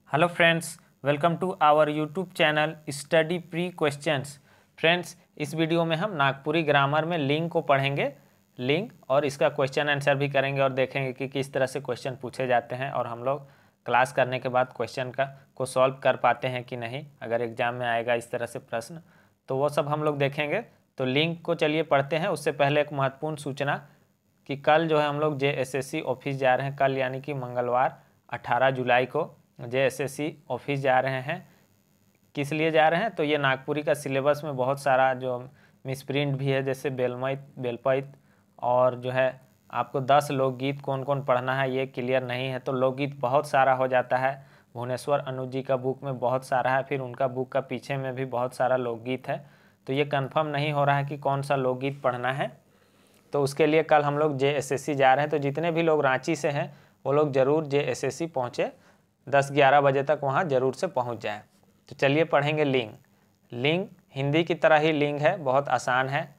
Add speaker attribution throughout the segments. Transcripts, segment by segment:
Speaker 1: Hello friends, welcome to our YouTube channel study pre questions. Friends, इस video में हम Nagpuri grammar में लिंग को पढ़ेंगे, लिंग और इसका क्वेश्चन आंसर भी करेंगे और देखेंगे कि किस तरह से क्वेश्चन पूछे जाते हैं और हम लोग क्लास करने के बाद क्वेश्चन को सॉल्व कर पाते हैं कि नहीं, अगर एग्जाम में आएगा इस तरह से प्रश्न तो वो सब हम लोग देखेंगे। तो लिंग को चलिए पढ़ते हैं। उससे पहले एक महत्वपूर्ण सूचना कि कल जो है हम लोग JSSC ऑफिस जा रहे हैं। कल यानी कि मंगलवार 18 जुलाई को JSSC ऑफिस जा रहे हैं। किस लिए जा रहे हैं? तो ये नागपुरी का सिलेबस में बहुत सारा जो मिसप्रिंट भी है, जैसे बेलपैत और जो है आपको 10 लोकगीत कौन कौन पढ़ना है ये क्लियर नहीं है। तो लोकगीत बहुत सारा हो जाता है। भुवनेश्वर अनुज जी का बुक में बहुत सारा है, फिर उनका बुक का पीछे में भी बहुत सारा लोकगीत है। तो ये कंफर्म नहीं हो रहा है कि कौन सा लोकगीत पढ़ना है। तो उसके लिए कल हम लोग JSSC जा रहे हैं। तो जितने भी लोग रांची से हैं वो लोग ज़रूर JSSC पहुँचे, 10-11 बजे तक वहाँ ज़रूर से पहुँच जाए। तो चलिए पढ़ेंगे लिंग। लिंग हिंदी की तरह ही लिंग है, बहुत आसान है,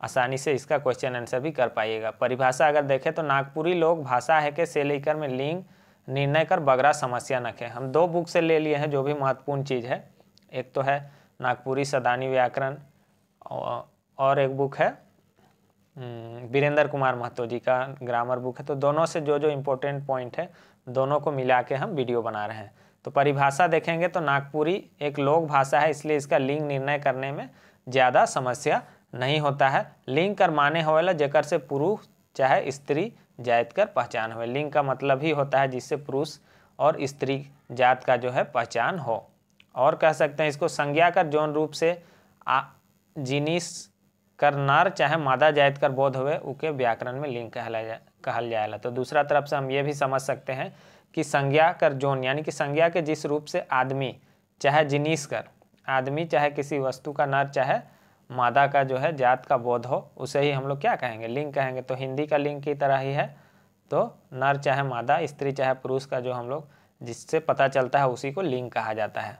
Speaker 1: आसानी से इसका क्वेश्चन आंसर भी कर पाइएगा। परिभाषा अगर देखें तो नागपुरी लोक भाषा है कि से लेकर में लिंग निर्णय कर बगरा समस्या नखे। हम 2 बुक से ले लिए हैं जो भी महत्वपूर्ण चीज़ है। एक तो है नागपुरी सदानी व्याकरण और एक बुक है वीरेंद्र कुमार महतो जी का ग्रामर बुक है। तो दोनों से जो जो इम्पोर्टेंट पॉइंट है दोनों को मिला के हम वीडियो बना रहे हैं। तो परिभाषा देखेंगे तो नागपुरी एक लोक भाषा है, इसलिए इसका लिंग निर्णय करने में ज़्यादा समस्या नहीं होता है। लिंग कर माने होवेला जेकर से पुरुष चाहे स्त्री जात कर पहचान हो। लिंग का मतलब ही होता है जिससे पुरुष और स्त्री जात का जो है पहचान हो। और कह सकते हैं इसको संज्ञा कर जौन रूप से जिनिस कर नर चाहे मादा जायत कर बोध हुए उके व्याकरण में लिंग कहल जाएला। तो दूसरा तरफ से हम ये भी समझ सकते हैं कि संज्ञा कर जोन यानी कि संज्ञा के जिस रूप से आदमी चाहे जिनिस कर, आदमी चाहे किसी वस्तु का नर चाहे मादा का जो है जात का बोध हो, उसे ही हम लोग क्या कहेंगे? लिंग कहेंगे। तो हिंदी का लिंग की तरह ही है। तो नर चाहे मादा, स्त्री चाहे पुरुष का जो हम लोग जिससे पता चलता है उसी को लिंग कहा जाता है।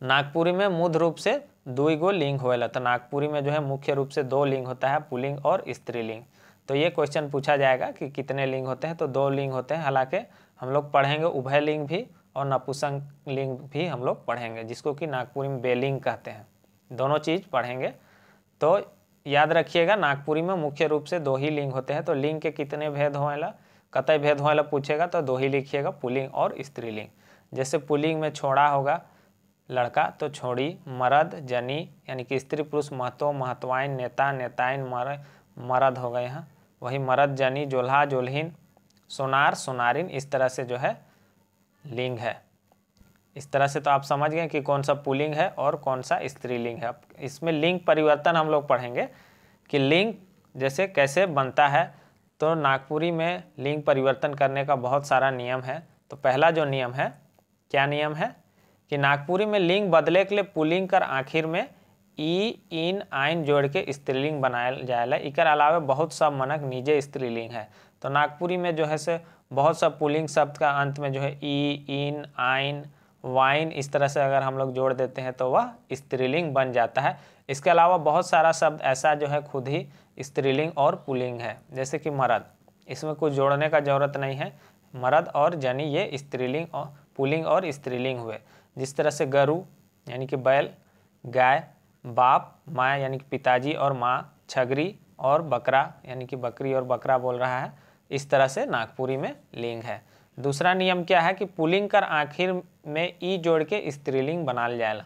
Speaker 1: नागपुरी में मुख्य रूप से 2 गो लिंग होएला। तो नागपुरी में जो है मुख्य रूप से 2 लिंग होता है, पुल्लिंग और स्त्रीलिंग। तो ये क्वेश्चन पूछा जाएगा कि कितने लिंग होते हैं, तो 2 लिंग होते हैं। हालांकि हम लोग पढ़ेंगे उभय लिंग भी और नपुंसक लिंग भी हम लोग पढ़ेंगे, जिसको कि नागपुरी में बेलिंग कहते हैं। दोनों चीज़ पढ़ेंगे। तो याद रखिएगा नागपुरी में मुख्य रूप से 2 ही लिंग होते हैं। तो लिंग के कितने भेद होएला, कतई भेद होएला पूछेगा तो 2 ही लिखिएगा, पुल्लिंग और स्त्रीलिंग। जैसे पुल्लिंग में छोड़ा होगा लड़का तो छोड़ी, मर्द जनी यानी कि स्त्री पुरुष, महतो महतवाइन, नेता नेताइन, मर्द हो गए यहाँ। वही मर्द जनी, जोल्हा जोल्हिन, सोनार सोनारिन, इस तरह से जो है लिंग है। इस तरह से तो आप समझ गए कि कौन सा पुल्लिंग है और कौन सा स्त्रीलिंग है। इसमें लिंग परिवर्तन हम लोग पढ़ेंगे कि लिंग जैसे कैसे बनता है। तो नागपुरी में लिंग परिवर्तन करने का बहुत सारा नियम है। तो पहला जो नियम है, क्या नियम है कि नागपुरी में लिंग बदले के लिए पुल्लिंग कर आखिर में ई इन आइन जोड़ के स्त्रीलिंग बनाया जाएला। इकर अलावा बहुत सब मनक निजे स्त्रीलिंग है। तो नागपुरी में जो है से बहुत सब पुल्लिंग शब्द का अंत में जो है ई इन आइन वाइन इस तरह से अगर हम लोग जोड़ देते हैं तो वह स्त्रीलिंग बन जाता है। इसके अलावा बहुत सारा शब्द ऐसा जो है खुद ही स्त्रीलिंग और पुल्लिंग है, जैसे कि मर्द, इसमें कुछ जोड़ने का जरूरत नहीं है। मर्द और जनी ये स्त्रीलिंग और पुल्लिंग और स्त्रीलिंग हुए। जिस तरह से गरु यानी कि बैल, गाय, बाप माँ यानी कि पिताजी और माँ, छगरी और बकरा यानी कि बकरी और बकरा बोल रहा है। इस तरह से नागपुरी में लिंग है। दूसरा नियम क्या है कि पुल्लिंग कर आखिर में ई जोड़ के स्त्रीलिंग बना जाएगा।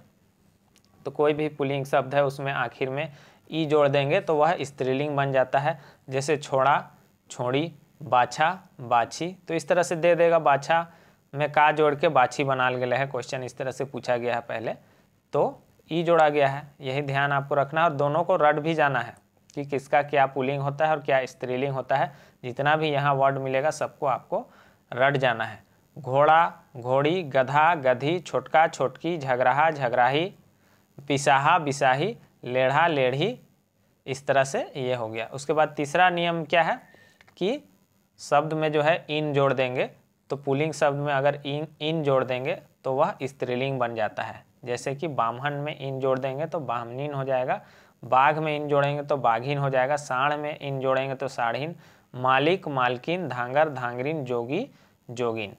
Speaker 1: तो कोई भी पुल्लिंग शब्द है उसमें आखिर में ई जोड़ देंगे तो वह स्त्रीलिंग बन जाता है। जैसे छोड़ा छोड़ी, बाछा बाछी, तो इस तरह से दे देगा। बाछा में का जोड़ के बाछी बना गया है, क्वेश्चन इस तरह से पूछा गया है पहले, तो ई जोड़ा गया है। यही ध्यान आपको रखना है और दोनों को रट भी जाना है कि किसका क्या पुल्लिंग होता है और क्या स्त्रीलिंग होता है। जितना भी यहाँ वर्ड मिलेगा सबको आपको रट जाना है। घोड़ा घोड़ी, गधा गधी, छोटका छोटकी, झगराहा झगराही, पिसाहा बिसाही, लेढ़ा लेढ़ी, इस तरह से ये हो गया। उसके बाद तीसरा नियम क्या है कि शब्द में जो है इन जोड़ देंगे। तो पुल्लिंग शब्द में अगर इन जोड़ देंगे तो वह स्त्रीलिंग बन जाता है। जैसे कि बामहन में इन जोड़ देंगे तो बामनीन हो जाएगा, बाघ में इन जोड़ेंगे तो बाघीन हो जाएगा, साढ़ में इन जोड़ेंगे तो साढ़ीन, मालिक मालकिन, धांगर धांगरीन, जोगी जोगिन।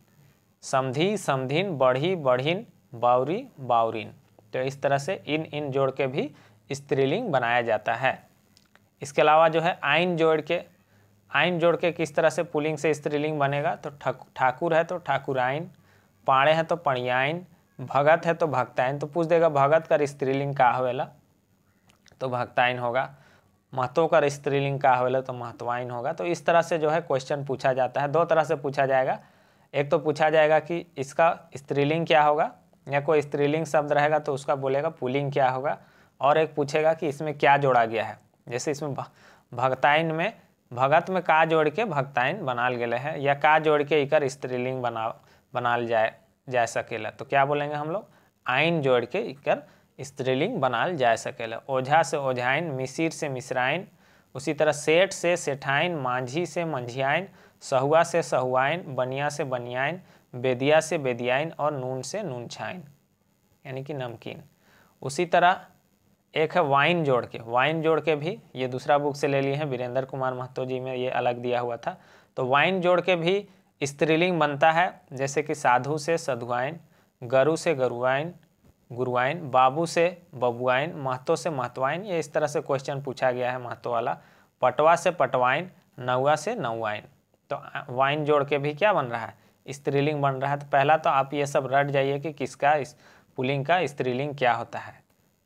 Speaker 1: समधी समधिन, बढ़ी बढ़िन, बावरी बावरीन। तो इस तरह से इन जोड़ के भी स्त्रीलिंग बनाया जाता है। इसके अलावा जो है आइन जोड़ के किस तरह से पुल्लिंग से स्त्रीलिंग बनेगा, तो ठाकुर है तो ठाकुराइन, पाड़े है तो पणियाइन, भगत है तो भक्ताइन। तो पूछ देगा भगत का स्त्रीलिंग का होवेला, तो भक्ताइन होगा। महतो का स्त्रीलिंग का होवेला, तो महतवाइन होगा। तो इस तरह से जो है क्वेश्चन पूछा जाता है। दो तरह से पूछा जाएगा, एक तो पूछा जाएगा कि इसका स्त्रीलिंग क्या होगा, या कोई स्त्रीलिंग शब्द रहेगा तो उसका बोलेगा पुल्लिंग क्या होगा, और एक पूछेगा कि इसमें क्या जोड़ा गया है। जैसे इसमें भक्ताइन में भगत में का जोड़ के भक्ताइन बनाल गेले है, या का जोड़ के इकर स्त्रीलिंग बनाल जा सकेला, तो क्या बोलेंगे हम लोग, आइन जोड़ के इकर स्त्रीलिंग बनाल जा सकेला। ओझा से ओझाइन, मिसिर से मिसराइन, उसी तरह सेठ से सेठाइन, मांझी से मंझियाइन, सहुआ से सहुआइन, बनिया से बनियाइन, बेदिया से बेदियाइन, और नून से नूनछाइन यानी कि नमकीन। उसी तरह एक है वाइन जोड़ के भी, ये दूसरा बुक से ले लिए हैं, वीरेंद्र कुमार महतो जी में ये अलग दिया हुआ था। तो वाइन जोड़ के भी स्त्रीलिंग बनता है, जैसे कि साधु से सधुआइन, गरु से गरुआइन गुरुआइन, बाबू से बबुआइन, महतो से महतवाइन। ये इस तरह से क्वेश्चन पूछा गया है महतो वाला। पटवा से पटवाइन, नौआ से नौआइन। तो वाइन जोड़ के भी क्या बन रहा है, स्त्रीलिंग बन रहा है। तो पहला तो आप ये सब रट जाइए कि किसका पुल्लिंग का स्त्रीलिंग क्या होता है।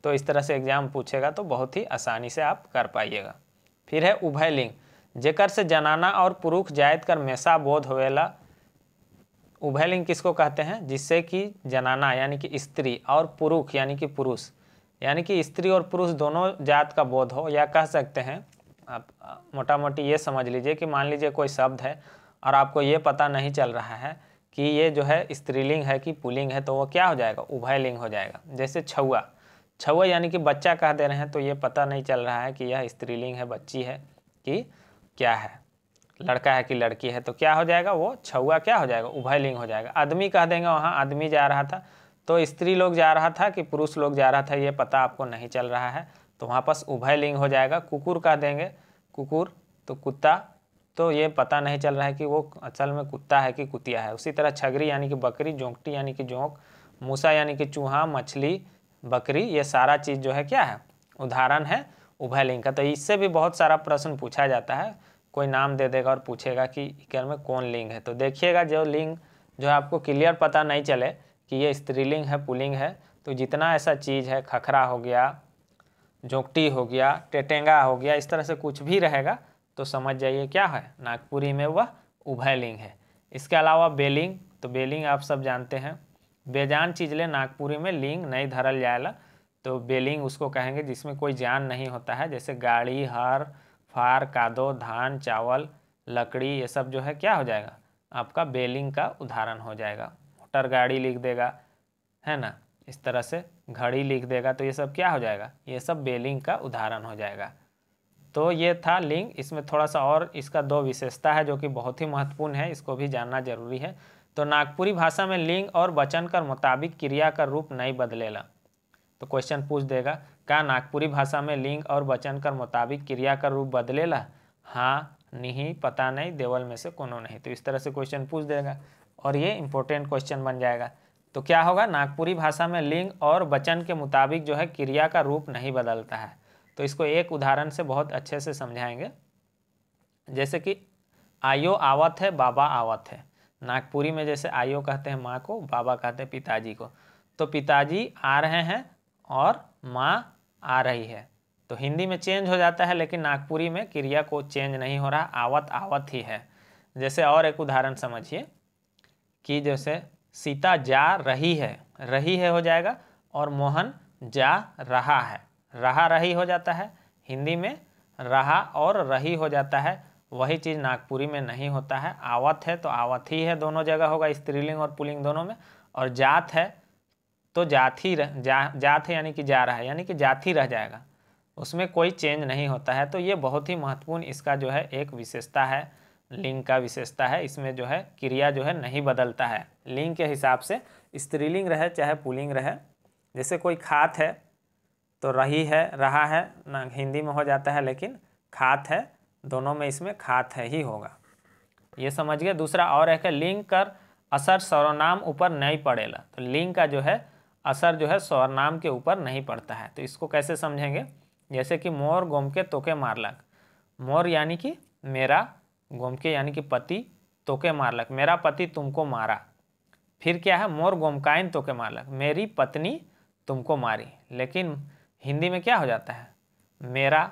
Speaker 1: तो इस तरह से एग्जाम पूछेगा तो बहुत ही आसानी से आप कर पाइएगा। फिर है उभयलिंग, जेकर से जनाना और पुरुष जायत कर मैसा बोध होवेला। उभयलिंग किसको कहते हैं, जिससे कि जनाना यानी कि स्त्री और पुरुष यानी कि पुरुष, यानी कि स्त्री और पुरुष दोनों जात का बोध हो। या कह सकते हैं आप मोटा मोटी ये समझ लीजिए कि मान लीजिए कोई शब्द है और आपको ये पता नहीं चल रहा है कि ये जो है स्त्रीलिंग है कि पुल्लिंग है, तो वो क्या हो जाएगा, उभयलिंग हो जाएगा। जैसे छौआ यानी कि बच्चा कह दे रहे हैं, तो ये पता नहीं चल रहा है कि यह स्त्रीलिंग है, बच्ची है कि क्या है, लड़का है कि लड़की है, तो क्या हो जाएगा, वो छौआ क्या हो जाएगा, उभयलिंग हो जाएगा। आदमी कह देंगे, वहाँ आदमी जा रहा था तो स्त्री लोग जा रहा था कि पुरुष लोग जा रहा था, ये पता आपको नहीं चल रहा है, तो वहाँ पास उभयलिंग हो जाएगा। कुकुर कह देंगे, कुकुर तो कुत्ता, तो ये पता नहीं चल रहा है कि वो असल में कुत्ता है कि कुतिया है। उसी तरह छगरी यानी कि बकरी, जोंकटी यानी कि जोंक, मूसा यानी कि चूहा, मछली, बकरी, ये सारा चीज़ जो है क्या है, उदाहरण है उभयलिंग का। तो इससे भी बहुत सारा प्रश्न पूछा जाता है, कोई नाम दे देगा और पूछेगा कि इकर में कौन लिंग है। तो देखिएगा जो लिंग जो है आपको क्लियर पता नहीं चले कि ये स्त्रीलिंग है पुल्लिंग है, तो जितना ऐसा चीज़ है, खखरा हो गया, जोंकटी हो गया, टेटेंगा हो गया, इस तरह से कुछ भी रहेगा तो समझ जाइए क्या है, नागपुरी में वह उभयलिंग है। इसके अलावा बेलिंग, तो बेलिंग आप सब जानते हैं, बेजान चीज ले नागपुरी में लिंग नहीं धरल जाएला, तो बेलिंग उसको कहेंगे जिसमें कोई जान नहीं होता है। जैसे गाड़ी, हर, फार, कादो, धान, चावल, लकड़ी, ये सब जो है क्या हो जाएगा, आपका बेलिंग का उदाहरण हो जाएगा। मोटर गाड़ी लिख देगा, है ना, इस तरह से घड़ी लिख देगा, तो ये सब क्या हो जाएगा, ये सब बेलिंग का उदाहरण हो जाएगा। तो ये था लिंग। इसमें थोड़ा सा और इसका दो विशेषता है जो कि बहुत ही महत्वपूर्ण है, इसको भी जानना जरूरी है। तो नागपुरी भाषा में लिंग और वचन कर मुताबिक क्रिया का रूप नहीं बदलेला। तो क्वेश्चन पूछ देगा, क्या नागपुरी भाषा में लिंग और वचन कर मुताबिक क्रिया का रूप बदलेला, हाँ, नहीं, पता नहीं, देवल में से कोनो नहीं। तो इस तरह से क्वेश्चन पूछ देगा और ये इंपॉर्टेंट क्वेश्चन बन जाएगा। तो क्या होगा, नागपुरी भाषा में लिंग और वचन के मुताबिक जो है क्रिया का रूप नहीं बदलता है। तो इसको एक उदाहरण से बहुत अच्छे से समझाएंगे। जैसे कि आयो आवत है, बाबा आवत है। नागपुरी में जैसे आयो कहते हैं माँ को, बाबा कहते हैं पिताजी को। तो पिताजी आ रहे हैं और माँ आ रही है। तो हिंदी में चेंज हो जाता है, लेकिन नागपुरी में क्रिया को चेंज नहीं हो रहा, आवत आवत ही है। जैसे और एक उदाहरण समझिए कि जैसे सीता जा रही है हो जाएगा, और मोहन जा रहा है, रहा रही हो जाता है। हिंदी में रहा और रही हो जाता है, वही चीज़ नागपुरी में नहीं होता है। आवत है तो आवत ही है, दोनों जगह होगा, स्त्रीलिंग और पुल्लिंग दोनों में। और जात है तो जात है यानी कि जा रहा है, यानी कि जात ही रह जाएगा, उसमें कोई चेंज नहीं होता है। तो ये बहुत ही महत्वपूर्ण इसका जो है एक विशेषता है, लिंग का विशेषता है। इसमें जो है क्रिया जो है नहीं बदलता है लिंग के हिसाब से, स्त्रीलिंग रहे चाहे पुल्लिंग रहे। जैसे कोई खात है तो रही है, रहा है ना, हिंदी में हो जाता है, लेकिन खात है, दोनों में इसमें खात है ही होगा, ये समझ गए। दूसरा और है कि लिंग कर असर सर्वनाम ऊपर नहीं पड़ेला। तो लिंग का जो है असर जो है सर्वनाम के ऊपर नहीं पड़ता है। तो इसको कैसे समझेंगे, जैसे कि मोर गोमके तोके मारलक। मोर यानी कि मेरा, गोमके यानी कि पति, तोके मारलक मेरा पति तुमको मारा। फिर क्या है, मोर गोमकाइन तोके मारलक मेरी पत्नी तुमको मारी। लेकिन हिंदी में क्या हो जाता है, मेरा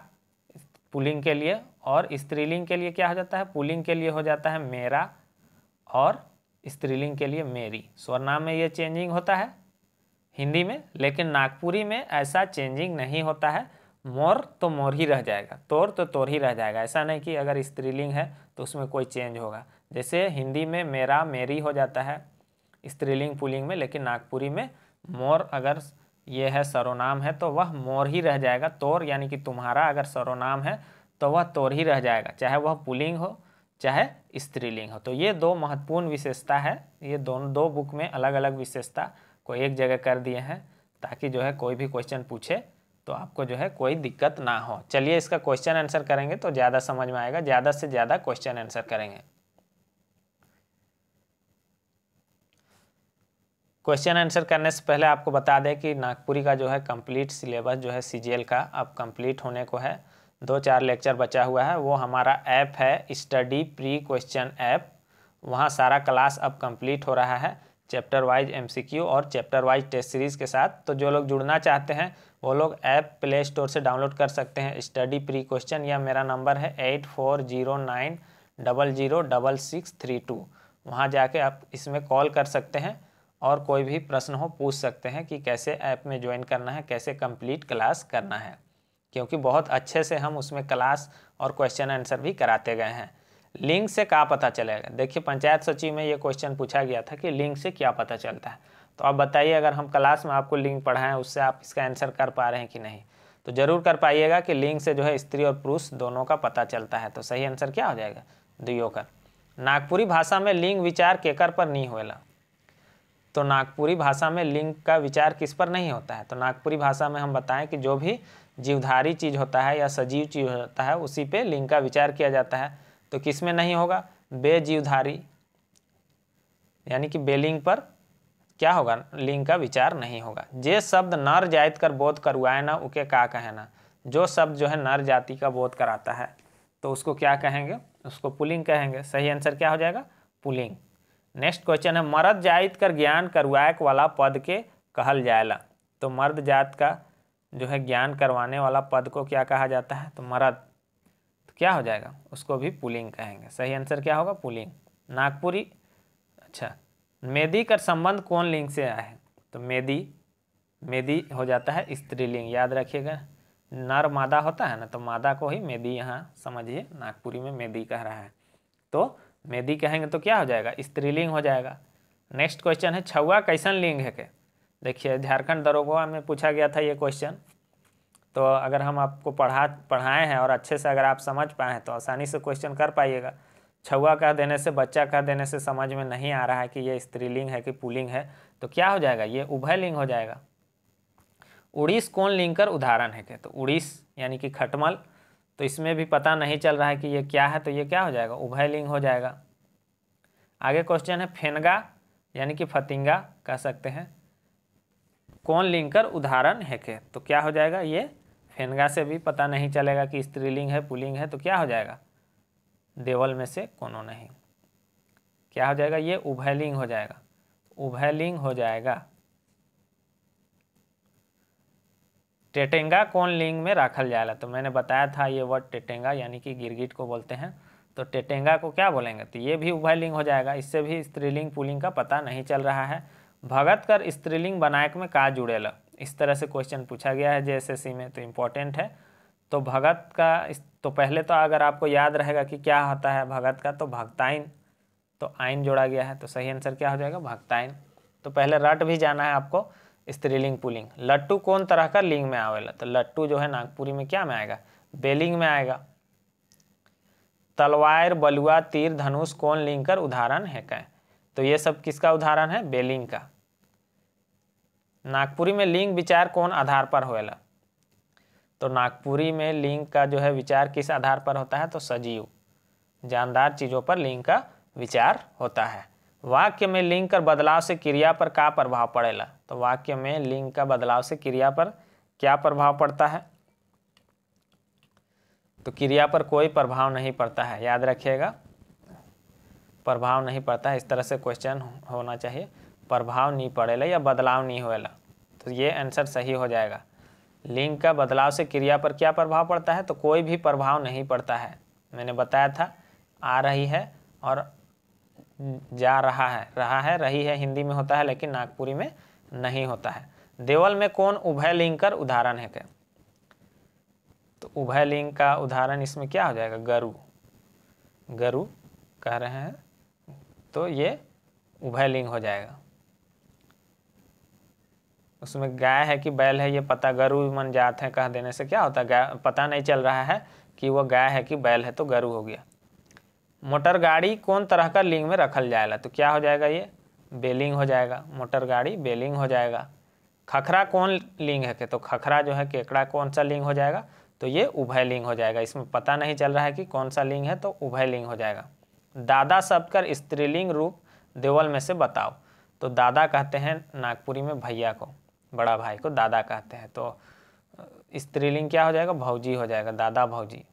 Speaker 1: पुल्लिंग के लिए और स्त्रीलिंग के लिए क्या हो जाता है, पुल्लिंग के लिए हो जाता है मेरा और स्त्रीलिंग के लिए मेरी। सर्वनाम में ये चेंजिंग होता है हिंदी में, लेकिन नागपुरी में ऐसा चेंजिंग नहीं होता है। मोर तो मोर ही रह जाएगा, तोर तो तोर ही रह जाएगा। ऐसा नहीं कि अगर स्त्रीलिंग है तो उसमें कोई चेंज होगा। जैसे हिंदी में मेरा मेरी हो जाता है स्त्रीलिंग पुल्लिंग में, लेकिन नागपुरी में मोर अगर ये है सर्वनाम है तो वह मोर ही रह जाएगा। तोर यानी कि तुम्हारा अगर सर्वनाम है तो वह तोर ही रह जाएगा, चाहे वह पुल्लिंग हो चाहे स्त्रीलिंग हो। तो ये दो महत्वपूर्ण विशेषता है, ये दोनों दो बुक में अलग अलग विशेषता को एक जगह कर दिए हैं ताकि जो है कोई भी क्वेश्चन पूछे तो आपको जो है कोई दिक्कत ना हो। चलिए इसका क्वेश्चन आंसर करेंगे तो ज़्यादा समझ में आएगा, ज़्यादा से ज़्यादा क्वेश्चन आंसर करेंगे। क्वेश्चन आंसर करने से पहले आपको बता दें कि नागपुरी का जो है कंप्लीट सिलेबस जो है सीजीएल का अब कंप्लीट होने को है। 2-4 लेक्चर बचा हुआ है, वो हमारा ऐप है स्टडी प्री क्वेश्चन ऐप, वहाँ सारा क्लास अब कंप्लीट हो रहा है चैप्टर वाइज एमसीक्यू और चैप्टर वाइज टेस्ट सीरीज़ के साथ। तो जो लोग जुड़ना चाहते हैं वो लोग ऐप प्ले स्टोर से डाउनलोड कर सकते हैं स्टडी प्री क्वेश्चन, या मेरा नंबर है 8409006632। वहाँ जाके आप इसमें कॉल कर सकते हैं और कोई भी प्रश्न हो पूछ सकते हैं कि कैसे ऐप में ज्वाइन करना है, कैसे कंप्लीट क्लास करना है, क्योंकि बहुत अच्छे से हम उसमें क्लास और क्वेश्चन आंसर भी कराते गए हैं। लिंक से क्या पता चलेगा, देखिए पंचायत सचिव में ये क्वेश्चन पूछा गया था कि लिंक से क्या पता चलता है। तो आप बताइए, अगर हम क्लास में आपको लिंक पढ़ाएं उससे आप इसका आंसर कर पा रहे हैं कि नहीं, तो ज़रूर कर पाइएगा कि लिंक से जो है स्त्री और पुरुष दोनों का पता चलता है। तो सही आंसर क्या हो जाएगा, दुयोकर। नागपुरी भाषा में लिंग विचार केकर पर नहीं होएला। तो नागपुरी भाषा में लिंग का विचार किस पर नहीं होता है, तो नागपुरी भाषा में हम बताएं कि जो भी जीवधारी चीज़ होता है या सजीव चीज़ होता है उसी पे लिंग का विचार किया जाता है। तो किस में नहीं होगा, बेजीवधारी यानी कि बेलिंग पर क्या होगा, लिंग का विचार नहीं होगा। जे शब्द नर जाति कर बोध करवाए ना उके का कहना, जो शब्द जो है नर जाति का बोध कराता है तो उसको क्या कहेंगे, उसको पुल्लिंग कहेंगे। सही आंसर क्या हो जाएगा, पुल्लिंग। नेक्स्ट क्वेश्चन है, मर्द जाति कर ज्ञान करवाएक वाला पद के कहल जाएला। तो मर्द जात का जो है ज्ञान करवाने वाला पद को क्या कहा जाता है, तो मर्द। तो क्या हो जाएगा, उसको भी पुल्लिंग कहेंगे। सही आंसर क्या होगा, पुल्लिंग। नागपुरी, अच्छा, मेदी का संबंध कौन लिंग से आया है, तो मेदी, मेदी हो जाता है स्त्रीलिंग, याद रखिएगा। नर मादा होता है ना, तो मादा को ही मेदी यहाँ समझिए, नागपुरी में मेदी कह रहा है तो मेदी कहेंगे तो क्या हो जाएगा, स्त्रीलिंग हो जाएगा। नेक्स्ट क्वेश्चन है, छुआ कैसन लिंग है के। देखिए झारखंड दरोगा में पूछा गया था ये क्वेश्चन, तो अगर हम आपको पढ़ाए हैं और अच्छे से अगर आप समझ पाए हैं तो आसानी से क्वेश्चन कर पाइएगा। छुआ कह देने से, बच्चा कह देने से समझ में नहीं आ रहा है कि ये स्त्रीलिंग है कि पुल्लिंग है, तो क्या हो जाएगा, ये उभयलिंग हो जाएगा। उड़ीस कौन लिंग कर उदाहरण है के, तो उड़ीस यानी कि खटमल, तो इसमें भी पता नहीं चल रहा है कि ये क्या है, तो ये क्या हो जाएगा, उभयलिंग हो जाएगा। आगे क्वेश्चन है, फेनगा यानी कि फतिंगा कह सकते हैं, कौन लिंग कर उदाहरण है के, तो क्या हो जाएगा, ये फेनगा से भी पता नहीं चलेगा कि स्त्रीलिंग है पुल्लिंग है, तो क्या हो जाएगा, देवल में से कोनो नहीं। क्या हो जाएगा, ये उभयलिंग हो जाएगा, उभयलिंग हो जाएगा। टेटेंगा कौन लिंग में राखल जाएगा, तो मैंने बताया था ये वर्ड टेटेंगा यानी कि गिरगिट को बोलते हैं, तो टेटेंगा को क्या बोलेंगे, तो ये भी उभयलिंग हो जाएगा। इससे भी स्त्रीलिंग पुल्लिंग का पता नहीं चल रहा है। भगत कर स्त्रीलिंग बनाएक में का जुड़ेला, इस तरह से क्वेश्चन पूछा गया है जेएसएससी में, तो इम्पोर्टेंट है। तो भगत का तो पहले तो अगर आपको याद रहेगा कि क्या होता है भगत का, तो भक्ताइन, तो आइन जोड़ा गया है, तो सही आंसर क्या हो जाएगा, भक्ताइन। तो पहले रट भी जाना है आपको स्त्रीलिंग पुल्लिंग। लट्टू कौन तरह का लिंग में आवेला, तो लट्टू जो है नागपुरी में क्या में आएगा, बेलिंग में आएगा। तलवार बलुआ तीर धनुष कौन लिंग कर उदाहरण है क्या, तो ये सब किसका उदाहरण है, बेलिंग का। नागपुरी में लिंग विचार कौन आधार पर होएला, तो नागपुरी में लिंग का जो है विचार किस आधार पर होता है, तो सजीव जानदार चीज़ों पर लिंग का विचार होता है। वाक्य में लिंग कर बदलाव से क्रिया पर क्या प्रभाव पड़ेला? तो वाक्य में लिंग का बदलाव से क्रिया पर क्या प्रभाव पड़ता है? तो क्रिया पर कोई प्रभाव नहीं पड़ता है, याद रखिएगा, प्रभाव नहीं पड़ता है। इस तरह से क्वेश्चन होना चाहिए, प्रभाव नहीं पड़ेला या बदलाव नहीं होएला, तो ये आंसर सही हो जाएगा। लिंग का बदलाव से क्रिया पर क्या प्रभाव पड़ता है? तो कोई भी प्रभाव नहीं पड़ता है। मैंने बताया था, आ रही है और जा रहा है, रही है हिंदी में होता है लेकिन नागपुरी में नहीं होता है। देवल में कौन उभय लिंग कर उदाहरण है क्या? तो उभय लिंग का उदाहरण इसमें क्या हो जाएगा? गरु, गरु कह रहे हैं, तो ये उभय लिंग हो जाएगा। उसमें गाय है कि बैल है ये पता, गरु मन जात है कह देने से क्या होता है? गाय पता नहीं चल रहा है कि वो गाय है कि बैल है, तो गरु हो गया। मोटर गाड़ी कौन तरह का लिंग में रखल जाएगा? तो क्या हो जाएगा? ये बेलिंग हो जाएगा, मोटर गाड़ी बेलिंग हो जाएगा। खखरा कौन लिंग है? तो खखरा जो है केकड़ा कौन सा लिंग हो जाएगा? तो ये उभय लिंग हो जाएगा। इसमें पता नहीं चल रहा है कि कौन सा लिंग है, तो उभय लिंग हो जाएगा। दादा शब्द कर स्त्रीलिंग रूप देवल में से बताओ। तो दादा कहते हैं नागपुरी में भैया को, बड़ा भाई को दादा कहते हैं, तो स्त्रीलिंग क्या हो जाएगा? भौजी हो जाएगा, दादा भौजी,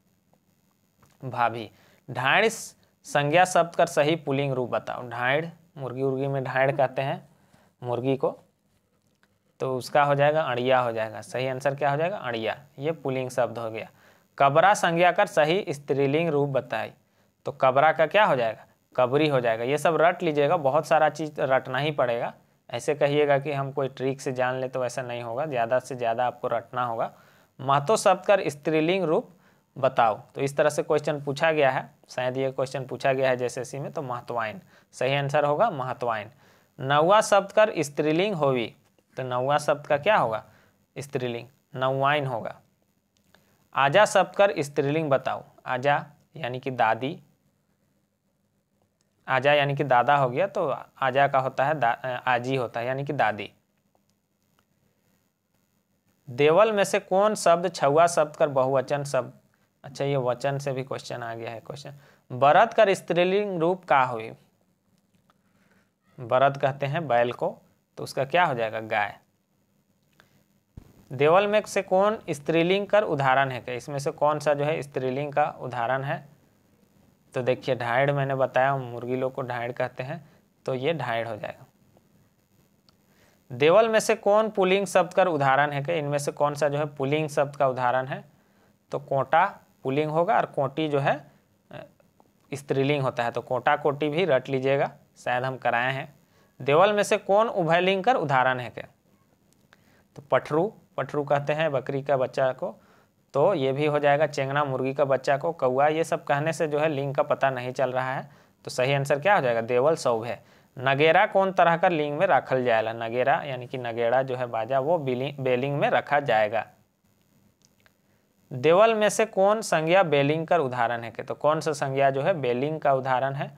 Speaker 1: भाभी। ढाइड़ संज्ञा शब्द कर सही पुल्लिंग रूप बताओ। ढाइड़, मुर्गी उर्गी में ढाइड़ कहते हैं मुर्गी को, तो उसका हो जाएगा अड़िया हो जाएगा। सही आंसर क्या हो जाएगा? अड़िया, ये पुल्लिंग शब्द हो गया। कबरा संज्ञा कर सही स्त्रीलिंग रूप बताई। तो कबरा का क्या हो जाएगा? कबरी हो जाएगा। ये सब रट लीजिएगा, बहुत सारा चीज़ रटना ही पड़ेगा। ऐसे कहिएगा कि हम कोई ट्रिक से जान ले, तो ऐसा नहीं होगा, ज़्यादा से ज़्यादा आपको रटना होगा। महतो शब्द कर स्त्रीलिंग रूप बताओ। तो इस तरह से क्वेश्चन पूछा गया है, शायद ये क्वेश्चन पूछा गया है जैसे में, तो महत्वाइन सही आंसर होगा, महत्वाइन। नौवा शब्द कर स्त्रीलिंग होवी। तो नौवा शब्द का क्या होगा? स्त्रीलिंग, नौवाइन होगा। आजा शब्द कर स्त्रीलिंग बताओ। आजा यानी कि दादी, आजा यानी कि दादा हो गया, तो आजा का होता है आजी होता है, यानी कि दादी। देवल में से कौन शब्द छुआ शब्द कर बहुवचन शब्द? अच्छा, ये वचन से भी क्वेश्चन आ गया है। क्वेश्चन बरद कर स्त्रीलिंग रूप का हुई? बरद कहते हैं बैल को, तो उसका क्या हो जाएगा? गाय। देवल में से कौन स्त्रीलिंग कर उदाहरण है? क्या इसमें से कौन सा जो है स्त्रीलिंग का उदाहरण है? तो देखिए ढाइड़, मैंने बताया मुर्गी लोग को ढाइड़ कहते हैं, तो ये ढाइड़ हो जाएगा। देवल में से कौन पुल्लिंग शब्द का उदाहरण है? क्या इनमें से कौन सा जो है पुल्लिंग शब्द का उदाहरण है? तो कोटा पुल्लिंग होगा और कोटी जो है स्त्रीलिंग होता है, तो कोटा कोटी भी रट लीजिएगा, शायद हम कराए हैं। देवल में से कौन उभयलिंग कर उदाहरण है? क्या तो पठरू, पठरू कहते हैं बकरी का बच्चा को, तो ये भी हो जाएगा। चेंगना मुर्गी का बच्चा को, कौआ, ये सब कहने से जो है लिंग का पता नहीं चल रहा है, तो सही आंसर क्या हो जाएगा? देवल सौभे। नगेरा कौन तरह का लिंग में रखल जाएगा? नगेरा यानी कि नगेड़ा जो है बाजा, वो बेलिंग में रखा जाएगा। देवल में से कौन संज्ञा बेलिंग का उदाहरण है? तो कौन सा संज्ञा जो है बेलिंग का उदाहरण है?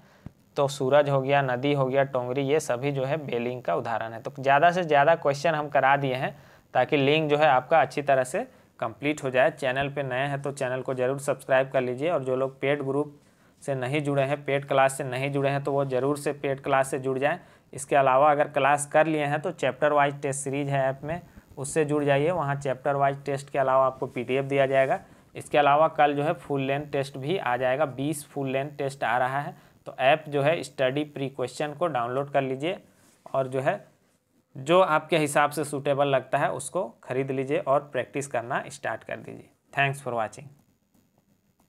Speaker 1: तो सूरज हो गया, नदी हो गया, टोंगरी, ये सभी जो है बेलिंग का उदाहरण है। तो ज़्यादा से ज़्यादा क्वेश्चन हम करा दिए हैं ताकि लिंग जो है आपका अच्छी तरह से कंप्लीट हो जाए। चैनल पे नए हैं तो चैनल को ज़रूर सब्सक्राइब कर लीजिए, और जो लोग पेड ग्रुप से नहीं जुड़े हैं, पेड क्लास से नहीं जुड़े हैं, तो वो ज़रूर से पेड क्लास से जुड़ जाएँ। इसके अलावा अगर क्लास कर लिए हैं तो चैप्टर वाइज टेस्ट सीरीज है ऐप में, उससे जुड़ जाइए। वहाँ चैप्टर वाइज टेस्ट के अलावा आपको PDF दिया जाएगा। इसके अलावा कल जो है फुल लेंथ टेस्ट भी आ जाएगा, 20 फुल लेंथ टेस्ट आ रहा है। तो ऐप जो है स्टडी प्री क्वेश्चन को डाउनलोड कर लीजिए, और जो है जो आपके हिसाब से सूटेबल लगता है उसको खरीद लीजिए और प्रैक्टिस करना स्टार्ट कर दीजिए। Thanks for watching.